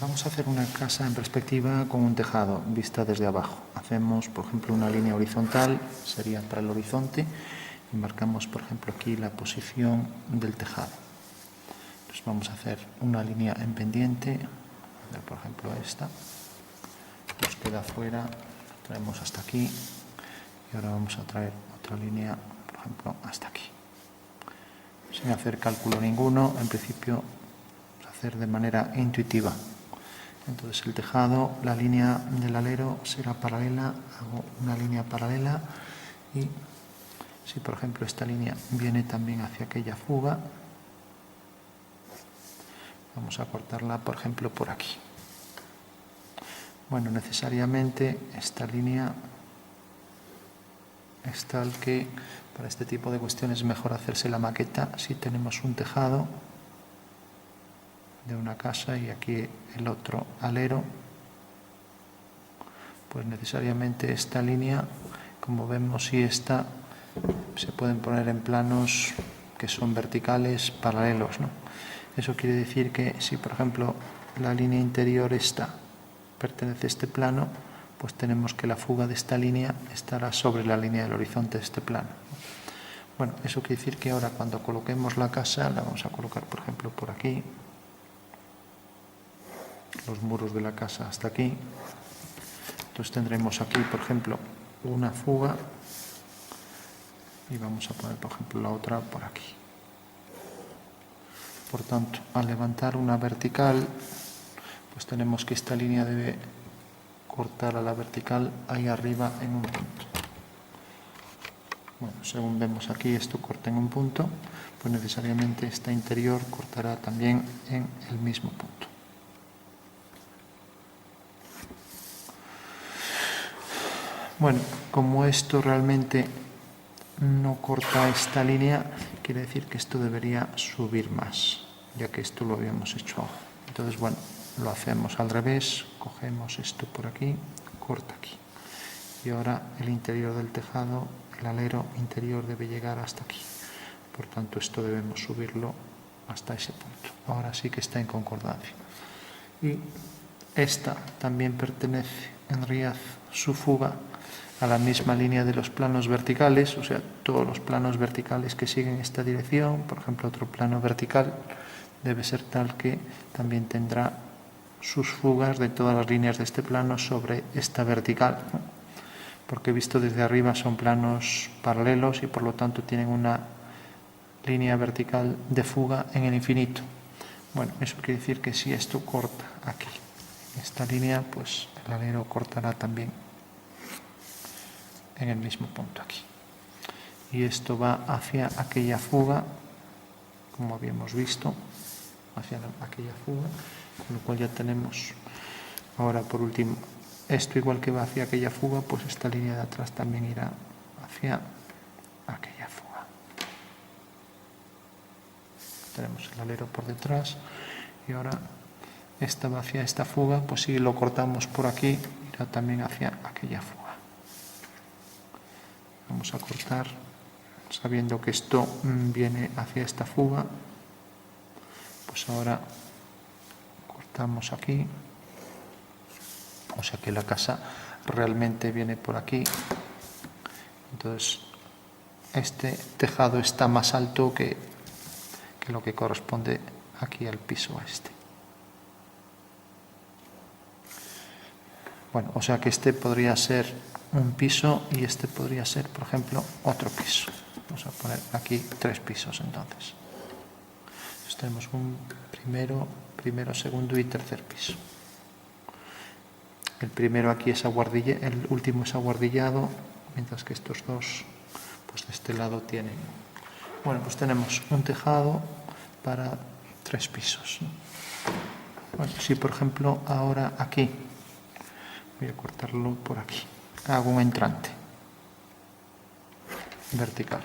Vamos a hacer una casa en perspectiva con un tejado vista desde abajo. Hacemos, por ejemplo, una línea horizontal, sería para el horizonte, y marcamos, por ejemplo, aquí la posición del tejado. Entonces vamos a hacer una línea en pendiente, por ejemplo esta, nos queda fuera, la traemos hasta aquí, y ahora vamos a traer otra línea, por ejemplo, hasta aquí. Sin hacer cálculo ninguno, en principio hacer de manera intuitiva. Entonces el tejado, la línea del alero será paralela, hago una línea paralela y si por ejemplo esta línea viene también hacia aquella fuga, vamos a cortarla por ejemplo por aquí. Bueno, necesariamente esta línea es tal que para este tipo de cuestiones es mejor hacerse la maqueta si tenemos un tejado de una casa y aquí el otro alero, pues necesariamente esta línea, como vemos, y esta se pueden poner en planos que son verticales paralelos, ¿no? Eso quiere decir que si por ejemplo la línea interior esta pertenece a este plano, pues tenemos que la fuga de esta línea estará sobre la línea del horizonte de este plano. Bueno, eso quiere decir que ahora cuando coloquemos la casa, la vamos a colocar por ejemplo por aquí, los muros de la casa hasta aquí. Entonces tendremos aquí, por ejemplo, una fuga y vamos a poner, por ejemplo, la otra por aquí. Por tanto, al levantar una vertical, pues tenemos que esta línea debe cortar a la vertical ahí arriba en un punto. Bueno, según vemos aquí, esto corta en un punto, pues necesariamente esta interior cortará también en el mismo punto. Bueno, como esto realmente no corta esta línea, quiere decir que esto debería subir más, ya que esto lo habíamos hecho abajo. Entonces, bueno, lo hacemos al revés, cogemos esto por aquí, corta aquí. Y ahora el interior del tejado, el alero interior debe llegar hasta aquí. Por tanto, esto debemos subirlo hasta ese punto. Ahora sí que está en concordancia. Y esta también pertenece, en realidad, su fuga a la misma línea de los planos verticales, o sea, todos los planos verticales que siguen esta dirección, por ejemplo, otro plano vertical debe ser tal que también tendrá sus fugas de todas las líneas de este plano sobre esta vertical, ¿no? Porque visto desde arriba son planos paralelos y por lo tanto tienen una línea vertical de fuga en el infinito. Bueno, eso quiere decir que si esto corta aquí, esta línea, pues el alero cortará también en el mismo punto aquí. Y esto va hacia aquella fuga, como habíamos visto, hacia aquella fuga, con lo cual ya tenemos ahora por último esto igual que va hacia aquella fuga, pues esta línea de atrás también irá hacia aquella fuga. Tenemos el alero por detrás y ahora esta va hacia esta fuga, pues si lo cortamos por aquí, irá también hacia aquella fuga. Vamos a cortar sabiendo que esto viene hacia esta fuga, pues ahora cortamos aquí, o sea que la casa realmente viene por aquí. Entonces este tejado está más alto que lo que corresponde aquí al piso este. Bueno, o sea que este podría ser un piso y este podría ser, por ejemplo, otro piso. Vamos a poner aquí 3 pisos entonces. Entonces tenemos un primero, segundo y tercer piso. El primero aquí es el último es aguardillado, mientras que estos dos, pues de este lado tienen. Bueno, pues tenemos un tejado para 3 pisos. Bueno, si por ejemplo ahora aquí, voy a cortarlo por aquí, hago un entrante vertical.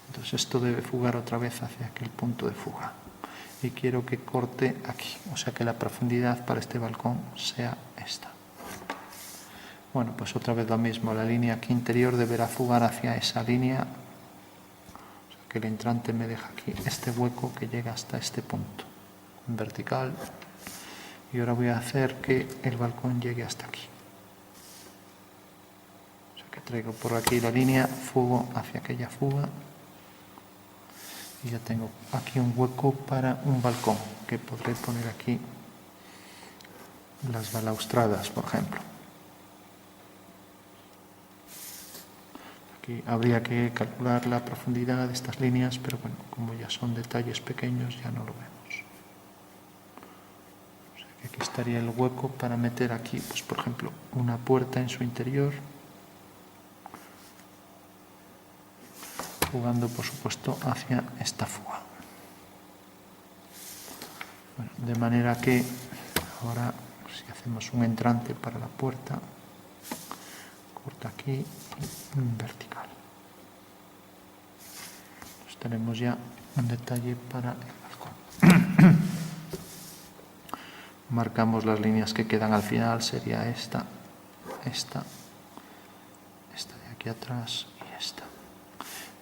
Entonces esto debe fugar otra vez hacia aquel punto de fuga. Y quiero que corte aquí, o sea que la profundidad para este balcón sea esta. Bueno, pues otra vez lo mismo, la línea aquí interior deberá fugar hacia esa línea, o sea que el entrante me deja aquí este hueco que llega hasta este punto, en vertical, Y ahora voy a hacer que el balcón llegue hasta aquí. O sea que traigo por aquí la línea, fugo hacia aquella fuga. Y ya tengo aquí un hueco para un balcón, que podré poner aquí las balaustradas, por ejemplo. Aquí habría que calcular la profundidad de estas líneas, pero bueno, como ya son detalles pequeños, ya no lo vemos. O sea que aquí estaría el hueco para meter aquí, pues por ejemplo, una puerta en su interior, jugando por supuesto hacia esta fuga. Bueno, de manera que ahora si hacemos un entrante para la puerta, corta aquí y vertical. Pues tenemos ya un detalle para el balcón. Marcamos las líneas que quedan al final, sería esta de aquí atrás y esta.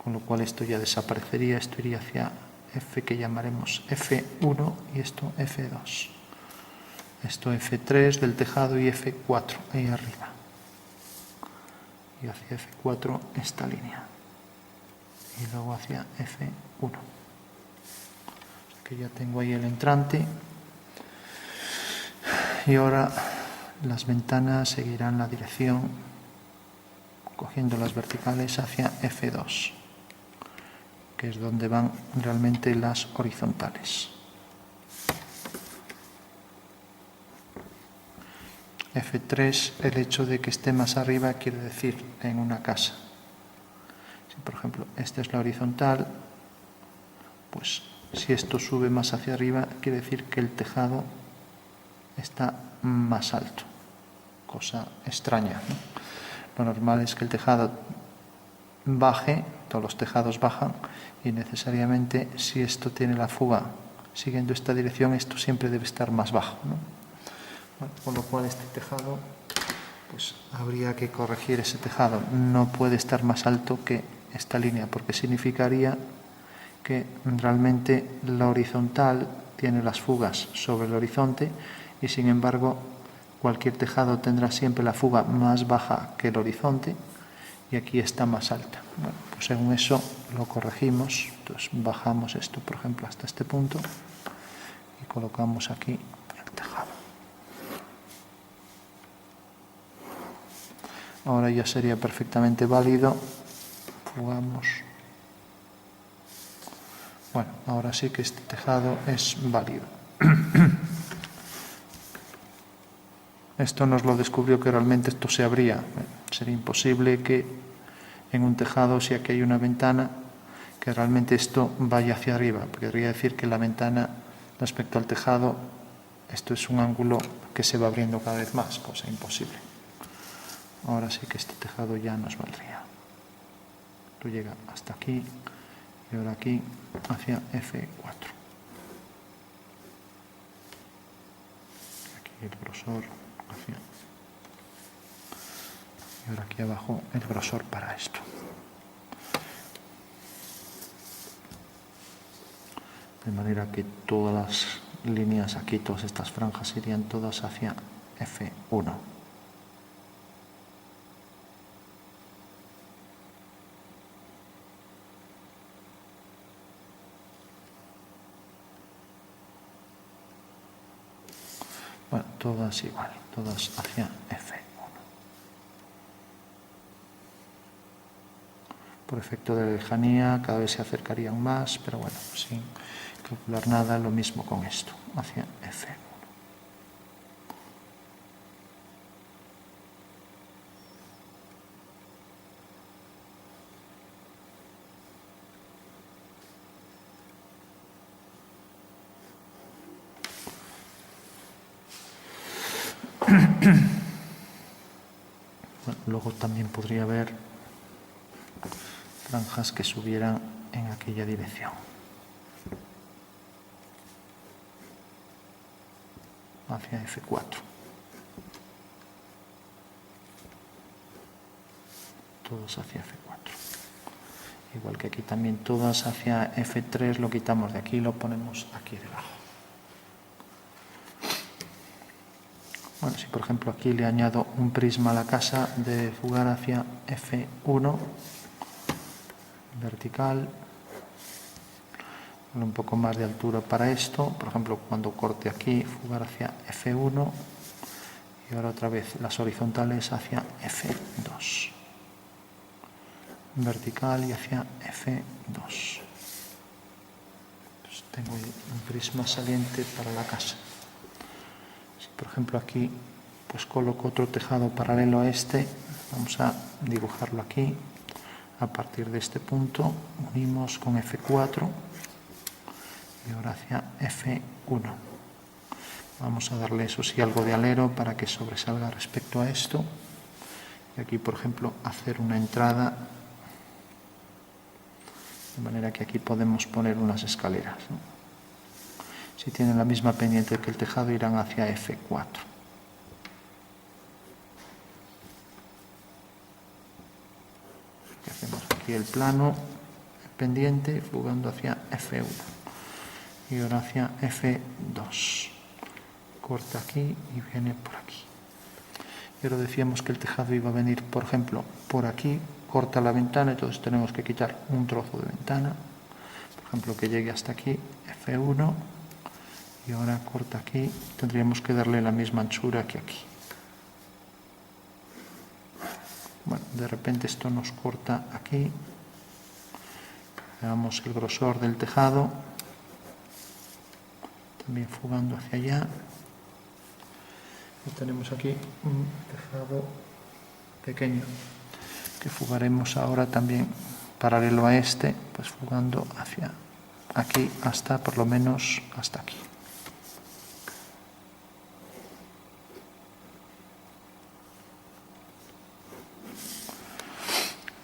Con lo cual esto ya desaparecería, esto iría hacia F, que llamaremos F1, y esto F2. Esto F3 del tejado y F4 ahí arriba. Y hacia F4 esta línea. Y luego hacia F1. O sea que ya tengo ahí el entrante. Y ahora las ventanas seguirán la dirección, cogiendo las verticales hacia F2, que es donde van realmente las horizontales. F3, el hecho de que esté más arriba quiere decir en una casa. Si por ejemplo esta es la horizontal, pues si esto sube más hacia arriba quiere decir que el tejado está más alto. Cosa extraña, ¿no? Lo normal es que el tejado baje, todos los tejados bajan, y necesariamente si esto tiene la fuga siguiendo esta dirección, esto siempre debe estar más bajo, ¿no? Bueno, con lo cual este tejado, pues habría que corregir ese tejado. No puede estar más alto que esta línea, porque significaría que realmente la horizontal tiene las fugas sobre el horizonte y sin embargo cualquier tejado tendrá siempre la fuga más baja que el horizonte y aquí está más alta. Bueno, pues según eso lo corregimos. Entonces bajamos esto, por ejemplo, hasta este punto y colocamos aquí el tejado. Ahora ya sería perfectamente válido. Fugamos. Bueno, ahora sí que este tejado es válido. Esto nos lo descubrió que realmente esto se abría. Sería imposible que en un tejado, si aquí hay una ventana, que realmente esto vaya hacia arriba. Podría decir que la ventana respecto al tejado, esto es un ángulo que se va abriendo cada vez más, cosa imposible. Ahora sí que este tejado ya nos valdría. Esto llega hasta aquí y ahora aquí hacia F4. Aquí el grosor hacia. Y ahora aquí abajo el grosor para esto. De manera que todas las líneas aquí, todas estas franjas irían todas hacia F1. Bueno, todas igual, todas hacia F1. Por efecto de la lejanía cada vez se acercarían más, pero bueno, sin calcular nada, lo mismo con esto, hacia F1. Bueno, luego también podría haber franjas que subieran en aquella dirección. Hacia F4. Todos hacia F4. Igual que aquí también todas hacia F3, lo quitamos de aquí y lo ponemos aquí debajo. Bueno, si por ejemplo aquí le añado un prisma a la casa, debe fugar hacia F1, vertical, un poco más de altura para esto. Por ejemplo, cuando corte aquí, fugar hacia F1 y ahora otra vez las horizontales hacia F2, vertical y hacia F2. Pues tengo un prisma saliente para la casa. Si por ejemplo aquí pues coloco otro tejado paralelo a este, vamos a dibujarlo aquí. A partir de este punto unimos con F4 y ahora hacia F1. Vamos a darle eso sí algo de alero para que sobresalga respecto a esto. Y aquí por ejemplo hacer una entrada, de manera que aquí podemos poner unas escaleras, ¿no? Si tienen la misma pendiente que el tejado irán hacia F4. Hacemos aquí el plano pendiente fugando hacia F1 y ahora hacia F2. Corta aquí y viene por aquí. Pero decíamos que el tejado iba a venir, por ejemplo, por aquí, corta la ventana, entonces tenemos que quitar un trozo de ventana, por ejemplo, que llegue hasta aquí, F1, y ahora corta aquí, tendríamos que darle la misma anchura que aquí. Bueno, de repente esto nos corta aquí, veamos el grosor del tejado, también fugando hacia allá. Y tenemos aquí un tejado pequeño que fugaremos ahora también paralelo a este, pues fugando hacia aquí hasta por lo menos hasta aquí.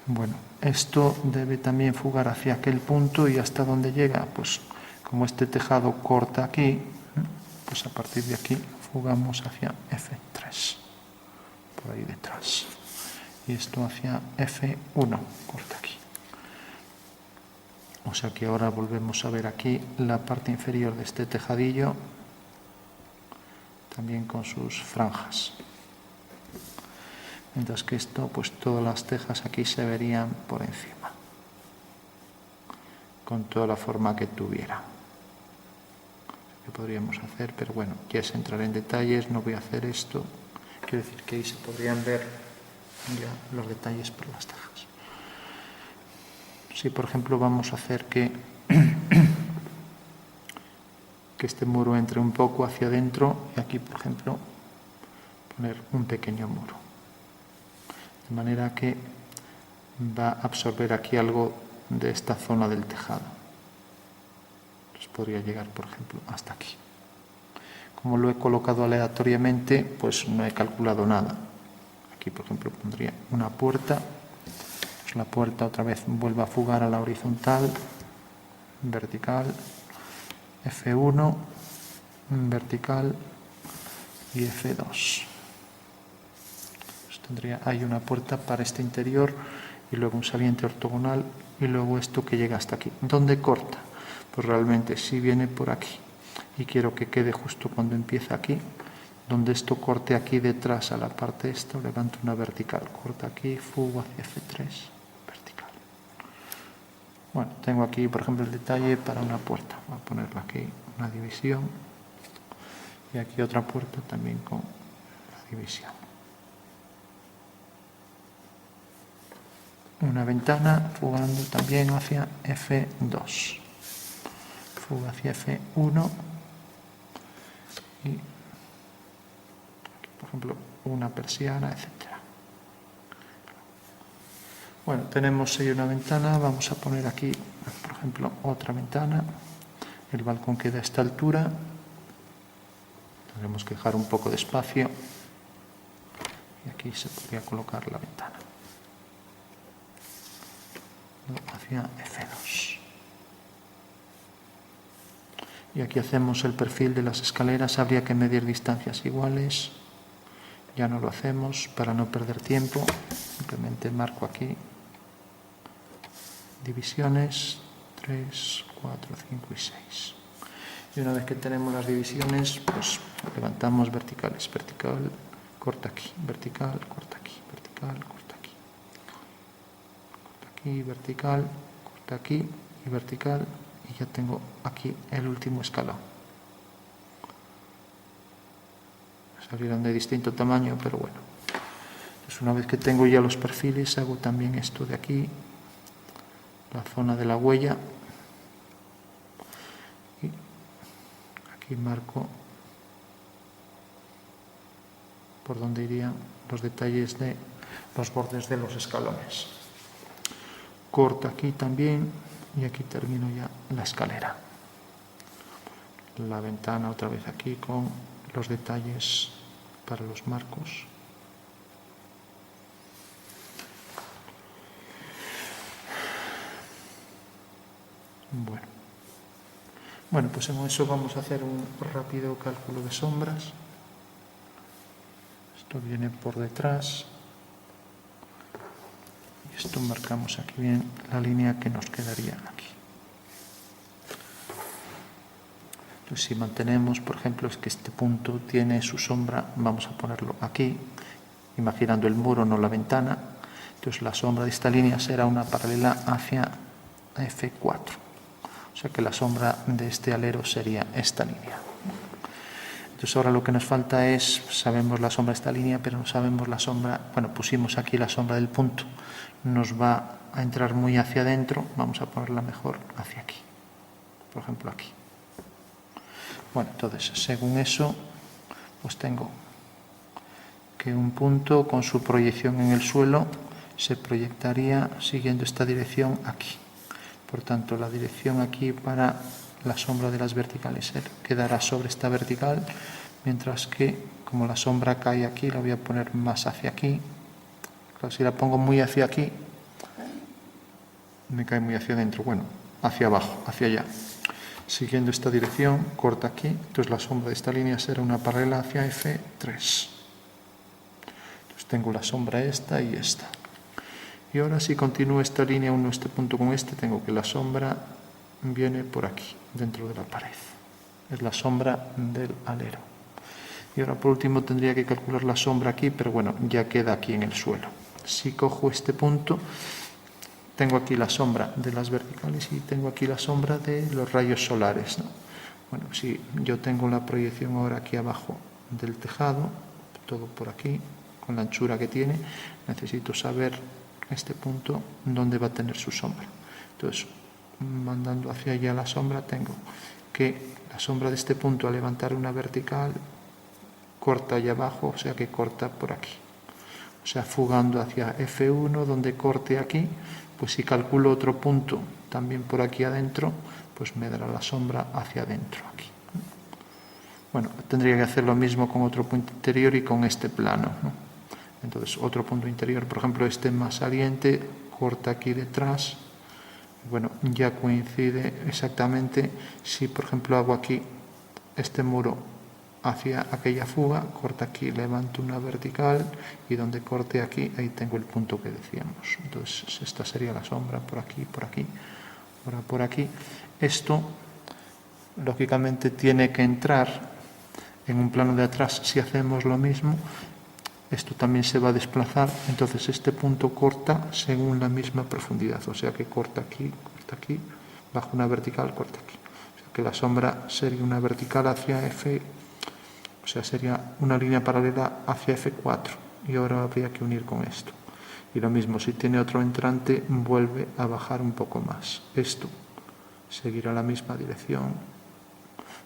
Bueno, esto debe también fugar hacia aquel punto y hasta donde llega, pues como este tejado corta aquí, pues a partir de aquí fugamos hacia F3, por ahí detrás. Y esto hacia F1, corta aquí. O sea que ahora volvemos a ver aquí la parte inferior de este tejadillo, también con sus franjas. Mientras que esto, pues todas las tejas aquí se verían por encima, con toda la forma que tuviera. Que podríamos hacer, pero bueno, ya es entrar en detalles, no voy a hacer esto. Quiero decir que ahí se podrían ver ya los detalles por las tejas. Si por ejemplo vamos a hacer que este muro entre un poco hacia adentro y aquí por ejemplo poner un pequeño muro, de manera que va a absorber aquí algo de esta zona del tejado. Entonces podría llegar por ejemplo hasta aquí. Como lo he colocado aleatoriamente, pues no he calculado nada. Aquí por ejemplo pondría una puerta. La puerta otra vez vuelve a fugar a la horizontal, vertical, F1, vertical y F2. Pues hay una puerta para este interior y luego un saliente ortogonal y luego esto que llega hasta aquí. ¿Dónde corta? Pues realmente si viene por aquí y quiero que quede justo cuando empieza aquí, donde esto corte aquí detrás a la parte esta, levanto una vertical, corta aquí, fugo hacia F3. Bueno, tengo aquí, por ejemplo, el detalle para una puerta. Voy a ponerle aquí una división. Y aquí otra puerta también con la división. Una ventana fugando también hacia F2. Fuga hacia F1. Y aquí, por ejemplo, una persiana, etc. Bueno, tenemos ahí una ventana, vamos a poner aquí, por ejemplo, otra ventana. El balcón queda a esta altura. Tendremos que dejar un poco de espacio. Y aquí se podría colocar la ventana. Hacia F2. Y aquí hacemos el perfil de las escaleras. Habría que medir distancias iguales. Ya no lo hacemos para no perder tiempo. Simplemente marco aquí. Divisiones 3, 4, 5 y 6. Y una vez que tenemos las divisiones, pues levantamos verticales. Vertical, corta aquí. Vertical, corta aquí. Vertical, corta aquí. Corta aquí, vertical, corta aquí y vertical. Y ya tengo aquí el último escalón. Salieron de distinto tamaño, pero bueno. Entonces, una vez que tengo ya los perfiles, hago también esto de aquí, la zona de la huella. Y aquí marco por donde irían los detalles de los bordes de los escalones. Corto aquí también y aquí termino ya la escalera. La ventana otra vez aquí con los detalles para los marcos. Bueno, pues en eso vamos a hacer un rápido cálculo de sombras. Esto viene por detrás. Y esto marcamos aquí bien la línea que nos quedaría aquí. Entonces, si mantenemos, por ejemplo, es que este punto tiene su sombra, vamos a ponerlo aquí, imaginando el muro, no la ventana. Entonces, la sombra de esta línea será una paralela hacia F4. O sea que la sombra de este alero sería esta línea. Entonces ahora lo que nos falta es, sabemos la sombra de esta línea, pero no sabemos la sombra, bueno, pusimos aquí la sombra del punto, nos va a entrar muy hacia adentro, vamos a ponerla mejor hacia aquí, por ejemplo aquí. Bueno, entonces según eso, pues tengo que un punto con su proyección en el suelo se proyectaría siguiendo esta dirección aquí. Por tanto, la dirección aquí para la sombra de las verticales quedará sobre esta vertical, mientras que como la sombra cae aquí, la voy a poner más hacia aquí. Claro, si la pongo muy hacia aquí, me cae muy hacia adentro, bueno, hacia abajo, hacia allá. Siguiendo esta dirección, corta aquí, entonces la sombra de esta línea será una paralela hacia F3. Entonces tengo la sombra esta y esta. Y ahora si continúo esta línea, uno este punto con este, tengo que la sombra viene por aquí, dentro de la pared. Es la sombra del alero. Y ahora por último tendría que calcular la sombra aquí, pero bueno, ya queda aquí en el suelo. Si cojo este punto, tengo aquí la sombra de las verticales y tengo aquí la sombra de los rayos solares, ¿no? Bueno, si yo tengo la proyección ahora aquí abajo del tejado, todo por aquí, con la anchura que tiene, necesito saber este punto dónde va a tener su sombra. Entonces, mandando hacia allá la sombra, tengo que la sombra de este punto al levantar una vertical corta allá abajo, o sea que corta por aquí. O sea, fugando hacia F1, donde corte aquí, pues si calculo otro punto también por aquí adentro, pues me dará la sombra hacia adentro aquí. Bueno, tendría que hacer lo mismo con otro punto interior y con este plano, ¿no? Entonces, otro punto interior, por ejemplo, este más saliente, corta aquí detrás. Bueno, ya coincide exactamente si, por ejemplo, hago aquí este muro hacia aquella fuga, corta aquí, levanto una vertical y donde corte aquí, ahí tengo el punto que decíamos. Entonces, esta sería la sombra por aquí, ahora por aquí. Esto, lógicamente, tiene que entrar en un plano de atrás si hacemos lo mismo. Esto también se va a desplazar, entonces este punto corta según la misma profundidad, o sea que corta aquí, bajo una vertical, corta aquí. O sea que la sombra sería una vertical hacia F, o sea, sería una línea paralela hacia F4, y ahora habría que unir con esto. Y lo mismo, si tiene otro entrante, vuelve a bajar un poco más. Esto seguirá la misma dirección,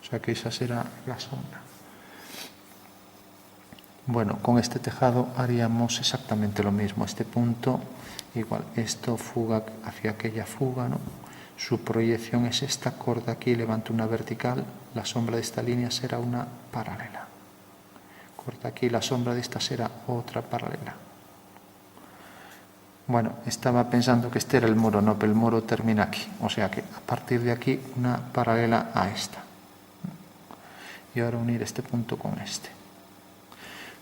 o sea que esa será la sombra. Bueno, con este tejado haríamos exactamente lo mismo. Este punto, igual, esto fuga hacia aquella fuga, ¿no? Su proyección es esta, corta aquí, levanto una vertical, la sombra de esta línea será una paralela. Corta aquí, la sombra de esta será otra paralela. Bueno, estaba pensando que este era el muro, no, pero el muro termina aquí. O sea que a partir de aquí, una paralela a esta. Y ahora unir este punto con este.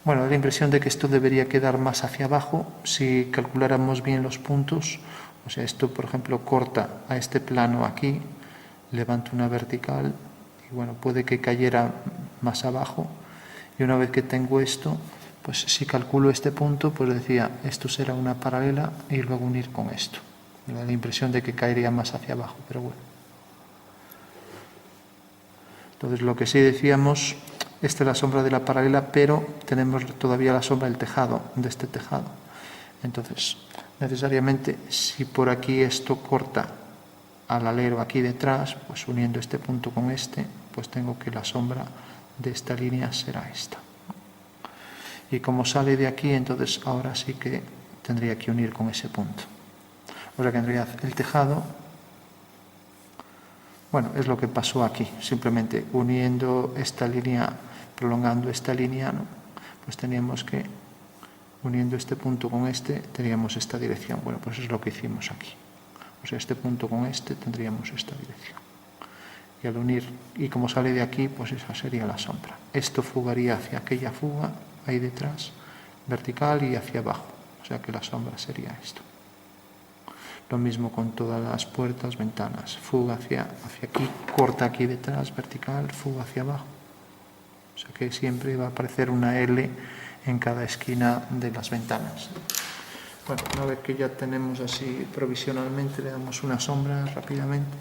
Bueno, da la impresión de que esto debería quedar más hacia abajo si calculáramos bien los puntos. O sea, esto, por ejemplo, corta a este plano aquí, levanto una vertical, Y bueno, puede que cayera más abajo, y una vez que tengo esto, pues si calculo este punto, pues decía, esto será una paralela y luego unir con esto. Me da la impresión de que caería más hacia abajo, pero bueno. Entonces lo que sí decíamos, esta es la sombra de la paralela, pero tenemos todavía la sombra del tejado, de este tejado. Entonces, necesariamente, si por aquí esto corta al alero aquí detrás, pues uniendo este punto con este, pues tengo que la sombra de esta línea será esta. Y como sale de aquí, entonces ahora sí que tendría que unir con ese punto. O sea que en realidad el tejado, bueno, es lo que pasó aquí, simplemente uniendo esta línea, prolongando esta línea, ¿no? Pues teníamos que, uniendo este punto con este, teníamos esta dirección. Bueno, pues es lo que hicimos aquí. O sea, este punto con este tendríamos esta dirección. Y al unir, y como sale de aquí, pues esa sería la sombra. Esto fugaría hacia aquella fuga, ahí detrás, vertical y hacia abajo. O sea que la sombra sería esto. Lo mismo con todas las puertas, ventanas. Fuga hacia aquí, corta aquí detrás, vertical, fuga hacia abajo. O sea que siempre va a aparecer una L en cada esquina de las ventanas. Bueno, una vez que ya tenemos así provisionalmente, le damos una sombra rápidamente.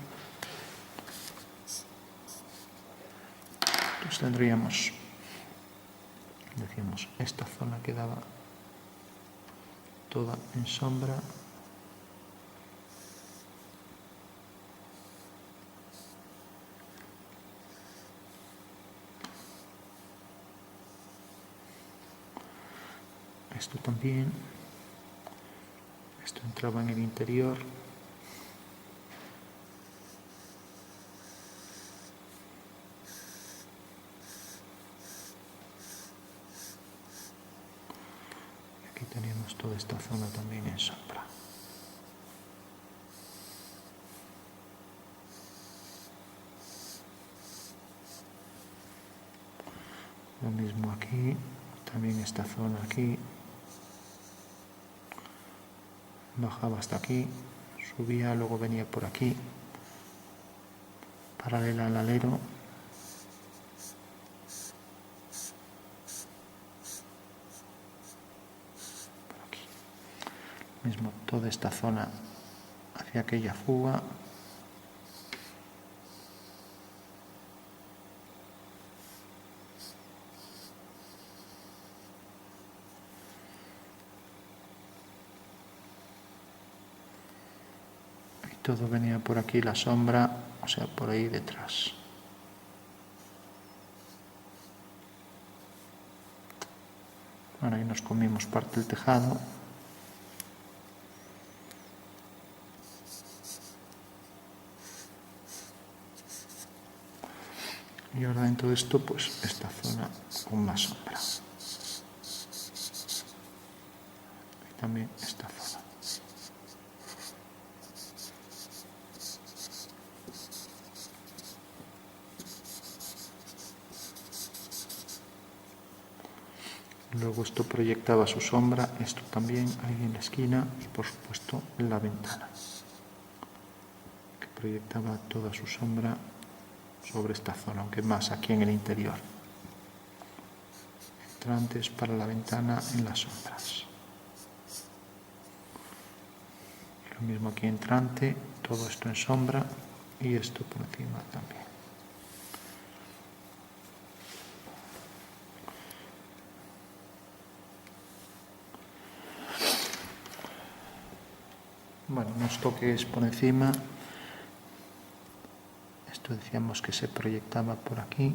Pues tendríamos, decíamos, esta zona quedaba toda en sombra. Esto también. Esto entraba en el interior. Y aquí tenemos toda esta zona también en sombra. Lo mismo aquí, también esta zona aquí. Bajaba hasta aquí, subía, luego venía por aquí, paralela al alero. Por aquí. Mismo toda esta zona hacia aquella fuga. Todo venía por aquí, la sombra, o sea, por ahí detrás. Bueno, ahí nos comimos parte del tejado. Y ahora dentro de esto, pues esta zona con más sombra. Y también esta zona. Luego esto proyectaba su sombra, esto también ahí en la esquina y por supuesto en la ventana, que proyectaba toda su sombra sobre esta zona, aunque más aquí en el interior. Entrantes para la ventana en las sombras. Y lo mismo aquí entrante, todo esto en sombra y esto por encima también. Bueno, unos toques por encima. Esto decíamos que se proyectaba por aquí. Y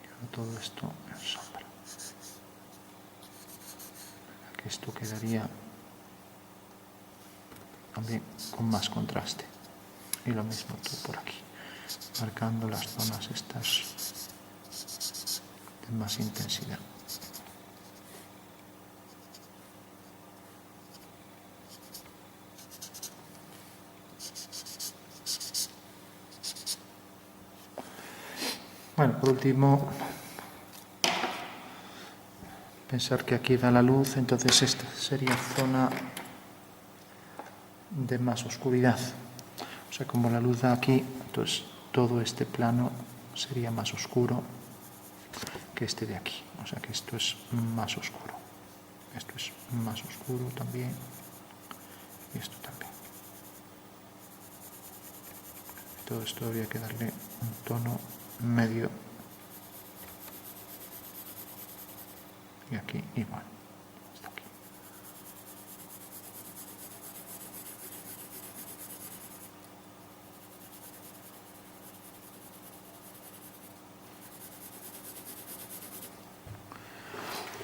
ahora todo esto en sombra. Aquí esto quedaría también con más contraste. Y lo mismo tú por aquí, marcando las zonas estas de más intensidad. Bueno, por último, pensar que aquí da la luz, entonces esta sería zona de más oscuridad. O sea, como la luz da aquí, entonces todo este plano sería más oscuro que este de aquí. O sea que esto es más oscuro. Esto es más oscuro también. Y esto también. Todo esto habría que darle un tono medio. Y aquí igual. Hasta aquí.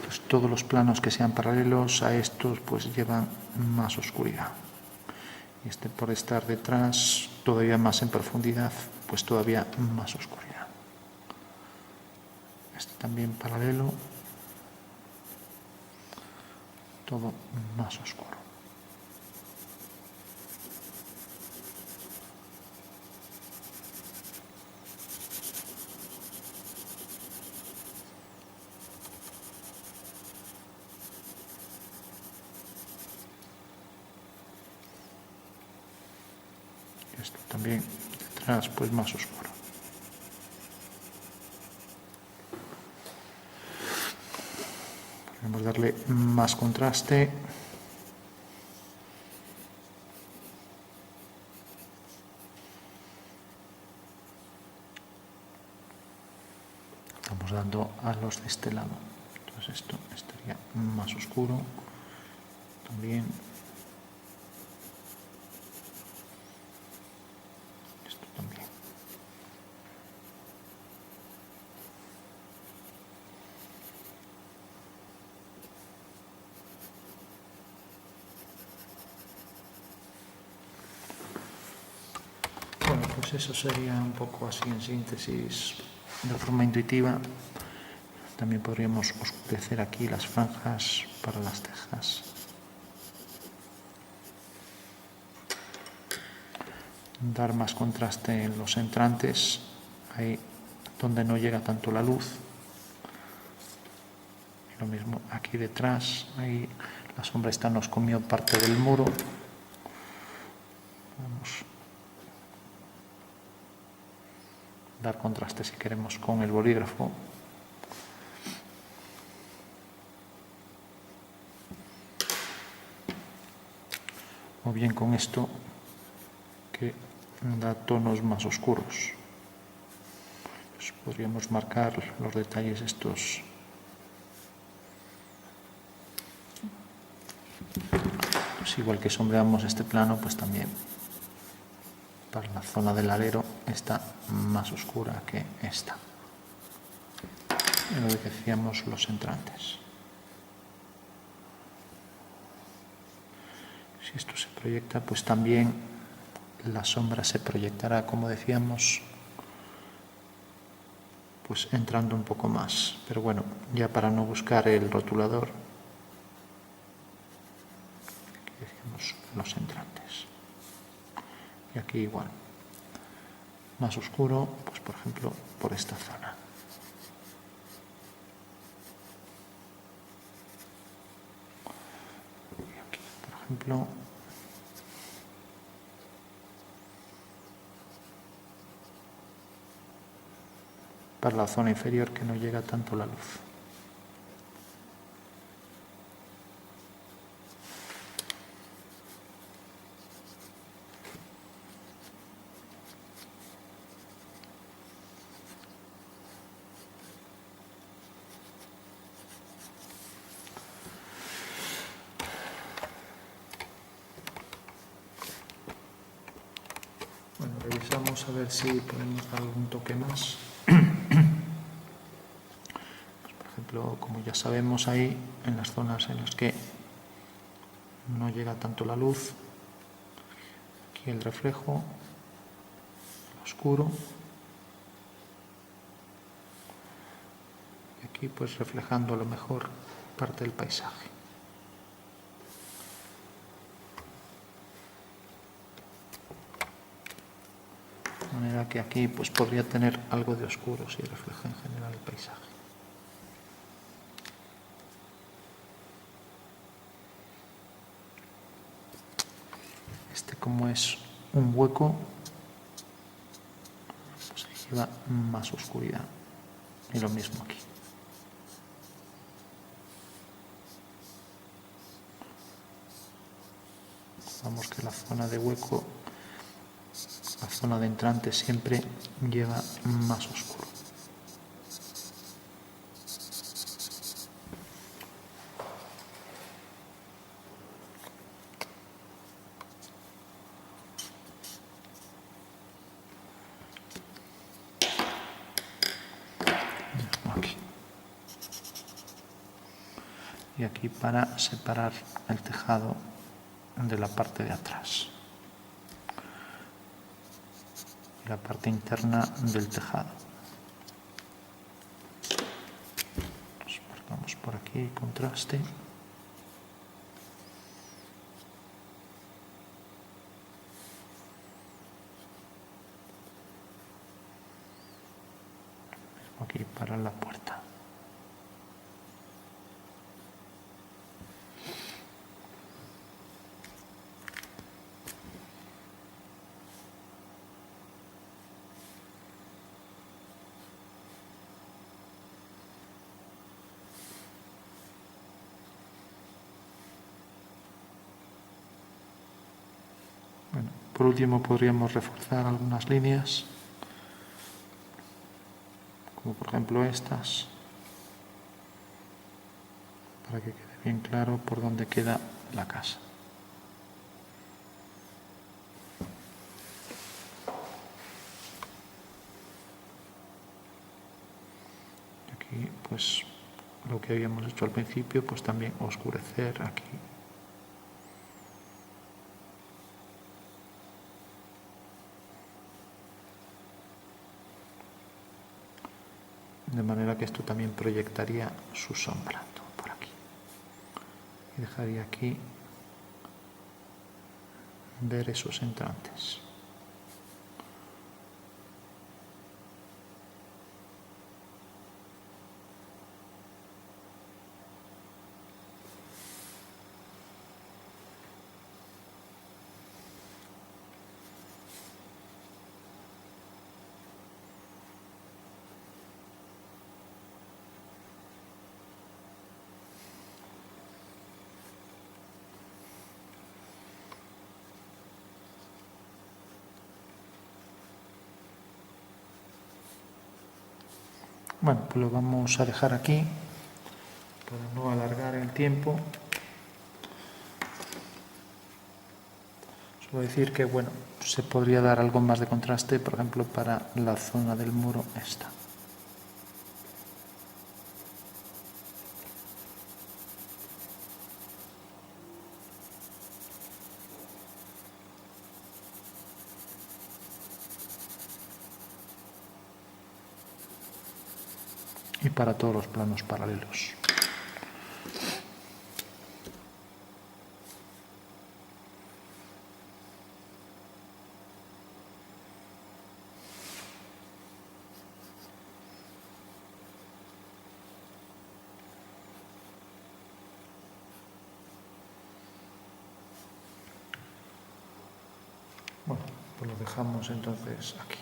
Pues todos los planos que sean paralelos a estos pues llevan más oscuridad. Y este, por estar detrás todavía más en profundidad, pues todavía más oscuridad. Este también paralelo, todo más oscuro. Esto también detrás pues más oscuro. Podemos darle más contraste. Estamos dando a los de este lado. Entonces esto estaría más oscuro. También. Esto también. Bueno, pues eso sería un poco así en síntesis, de forma intuitiva. También podríamos oscurecer aquí las franjas para las cejas. Dar más contraste en los entrantes, ahí donde no llega tanto la luz. Y lo mismo aquí detrás, ahí la sombra esta nos comió parte del muro. Vamos a dar contraste si queremos con el bolígrafo. O bien con esto que da tonos más oscuros. Pues podríamos marcar los detalles estos. Pues igual que sombreamos este plano, pues también para la zona del alero está más oscura que esta. Y lo que decíamos, los entrantes. Si esto se proyecta, pues también la sombra se proyectará, como decíamos, pues entrando un poco más. Pero bueno, ya para no buscar el rotulador, aquí decíamos los entrantes. Y aquí igual. Más oscuro, pues por ejemplo, por esta zona. Y aquí, por ejemplo, para la zona inferior que no llega tanto la luz. Bueno, revisamos a ver si podemos dar algún toque más. Como ya sabemos, ahí en las zonas en las que no llega tanto la luz, aquí el reflejo, el oscuro, y aquí pues reflejando a lo mejor parte del paisaje. De manera que aquí pues podría tener algo de oscuro si refleja en general el paisaje. Como es un hueco, reciba más oscuridad. Y lo mismo aquí. Vamos que la zona de hueco, la zona de entrante siempre lleva más oscuro. Aquí. Y aquí para separar el tejado de la parte de atrás, la parte interna del tejado. Nos marcamos por aquí contraste. Aquí para la puerta. Bueno, por último podríamos reforzar algunas líneas, como por ejemplo estas, para que quede bien claro por dónde queda la casa. Aquí pues lo que habíamos hecho al principio, pues también oscurecer aquí. De manera que esto también proyectaría su sombra por aquí. Y dejaría aquí ver esos entrantes. Bueno, pues lo vamos a dejar aquí para no alargar el tiempo. Solo decir que, bueno, se podría dar algo más de contraste, por ejemplo, para la zona del muro esta. Y para todos los planos paralelos. Bueno, pues lo dejamos entonces aquí.